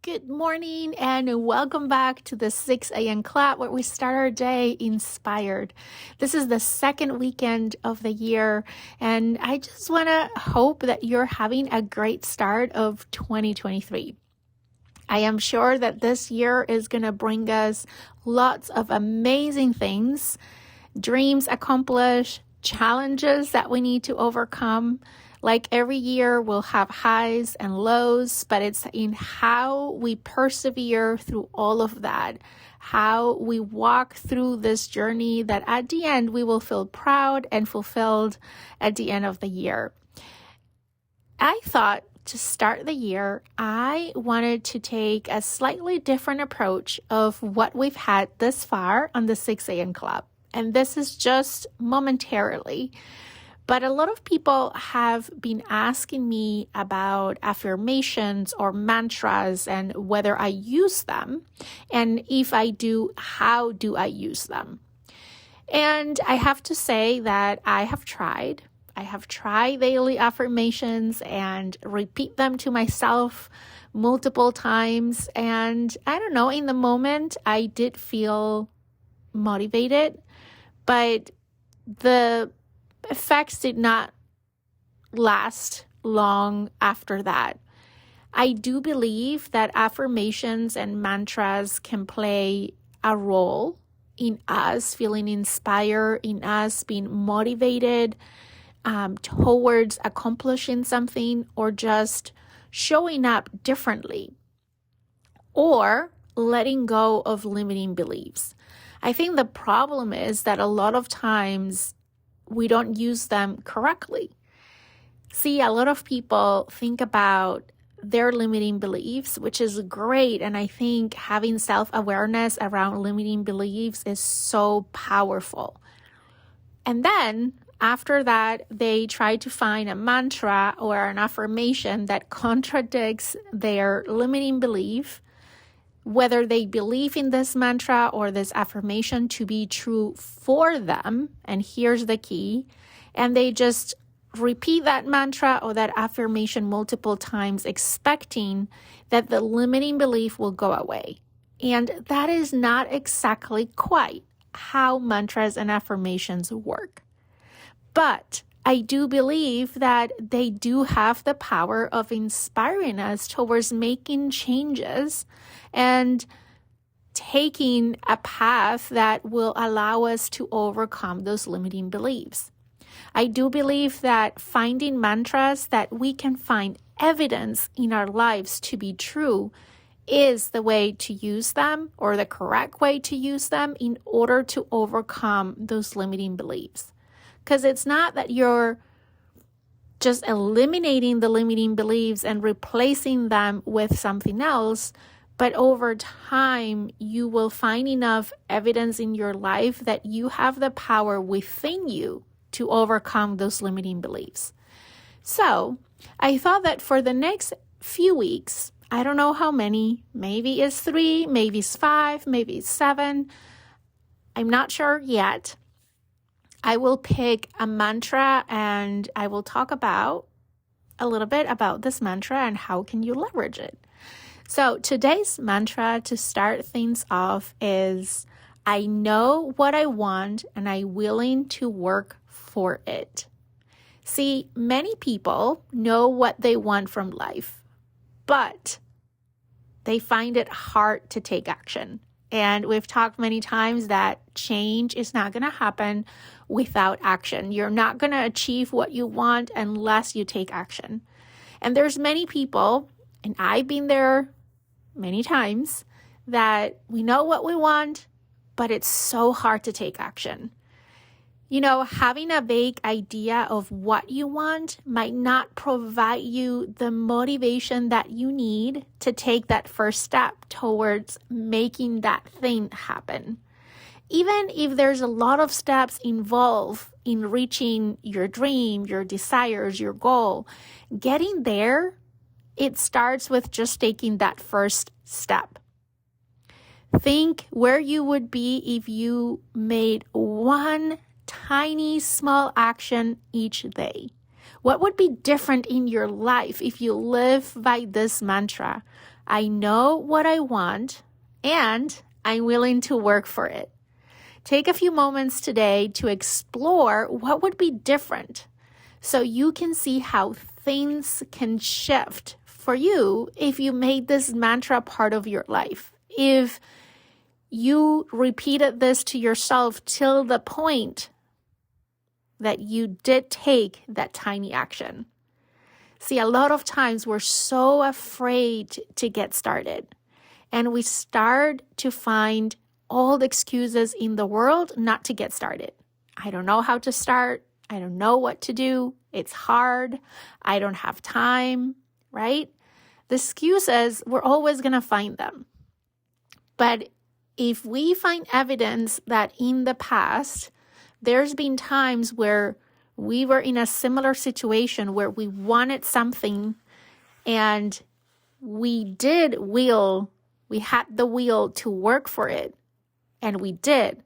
Good morning and welcome back to the 6 a.m. Club where we start our day inspired. This is the second weekend of the year and I just want to hope that you're having a great start of 2023. I am sure that this year is going to bring us lots of amazing things, dreams accomplished, challenges that we need to overcome. Like every year, we'll have highs and lows, but it's in how we persevere through all of that, how we walk through this journey that at the end, we will feel proud and fulfilled at the end of the year. I thought to start the year, I wanted to take a slightly different approach of what we've had this far on the 6 a.m. Club. And this is just momentarily. But a lot of people have been asking me about affirmations or mantras and whether I use them. And if I do, how do I use them? And I have to say that I have tried daily affirmations and repeat them to myself multiple times. And I don't know, in the moment, I did feel motivated, but the effects did not last long after that. I do believe that affirmations and mantras can play a role in us feeling inspired, in us being motivated towards accomplishing something or just showing up differently or letting go of limiting beliefs. I think the problem is that a lot of times we don't use them correctly. See, a lot of people think about their limiting beliefs, which is great. And I think having self-awareness around limiting beliefs is so powerful. And then after that, they try to find a mantra or an affirmation that contradicts their limiting belief, whether they believe in this mantra or this affirmation to be true for them. And here's the key. And they just repeat that mantra or that affirmation multiple times, expecting that the limiting belief will go away. And that is not exactly quite how mantras and affirmations work. But I do believe that they do have the power of inspiring us towards making changes and taking a path that will allow us to overcome those limiting beliefs. I do believe that finding mantras that we can find evidence in our lives to be true is the way to use them, or the correct way to use them in order to overcome those limiting beliefs. Because it's not that you're just eliminating the limiting beliefs and replacing them with something else, but over time, you will find enough evidence in your life that you have the power within you to overcome those limiting beliefs. So I thought that for the next few weeks, I don't know how many, maybe it's 3, maybe it's 5, maybe it's 7. I'm not sure yet. I will pick a mantra and I will talk about a little bit about this mantra and how can you leverage it. So today's mantra to start things off is, I know what I want and I'm willing to work for it. See, many people know what they want from life, but they find it hard to take action. And we've talked many times that change is not going to happen without action. You're not going to achieve what you want unless you take action. And there's many people, and I've been there many times, that we know what we want, but it's so hard to take action. You know, having a vague idea of what you want might not provide you the motivation that you need to take that first step towards making that thing happen. Even if there's a lot of steps involved in reaching your dream, your desires, your goal, getting there, it starts with just taking that first step. Think where you would be if you made one tiny, small action each day. What would be different in your life if you live by this mantra? I know what I want, and I'm willing to work for it. Take a few moments today to explore what would be different so you can see how things can shift for you if you made this mantra part of your life. If you repeated this to yourself till the point that you did take that tiny action. See, a lot of times we're so afraid to get started, and we start to find all the excuses in the world not to get started. I don't know how to start. I don't know what to do. It's hard. I don't have time, right? The excuses, we're always going to find them. But if we find evidence that in the past, there's been times where we were in a similar situation where we wanted something and we had the will to work for it. And we did.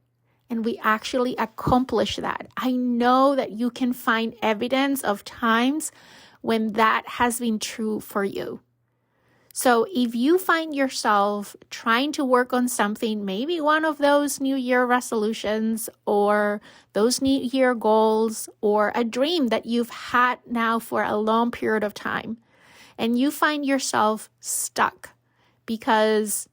And we actually accomplished that. I know that you can find evidence of times when that has been true for you. So if you find yourself trying to work on something, maybe one of those New Year resolutions or those New Year goals or a dream that you've had now for a long period of time, and you find yourself stuck because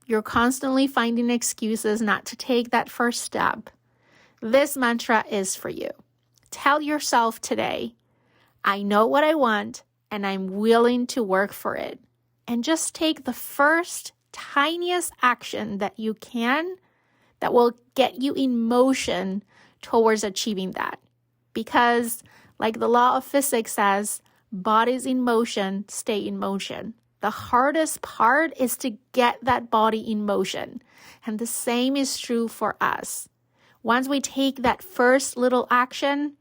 you're constantly finding excuses not to take that first step, this mantra is for you. Tell yourself today, I know what I want and I'm willing to work for it. And just take the first tiniest action that you can that will get you in motion towards achieving that. Because like the law of physics says, bodies in motion stay in motion. The hardest part is to get that body in motion. And the same is true for us. Once we take that first little action,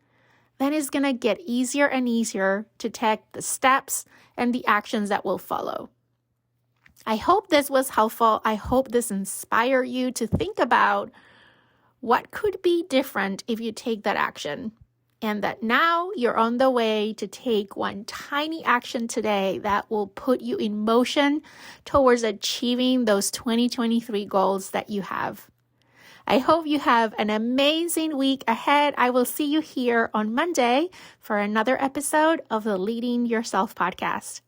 then it's going to get easier and easier to take the steps and the actions that will follow. I hope this was helpful. I hope this inspired you to think about what could be different if you take that action. And that now you're on the way to take one tiny action today that will put you in motion towards achieving those 2023 goals that you have. I hope you have an amazing week ahead. I will see you here on Monday for another episode of the Leading Yourself podcast.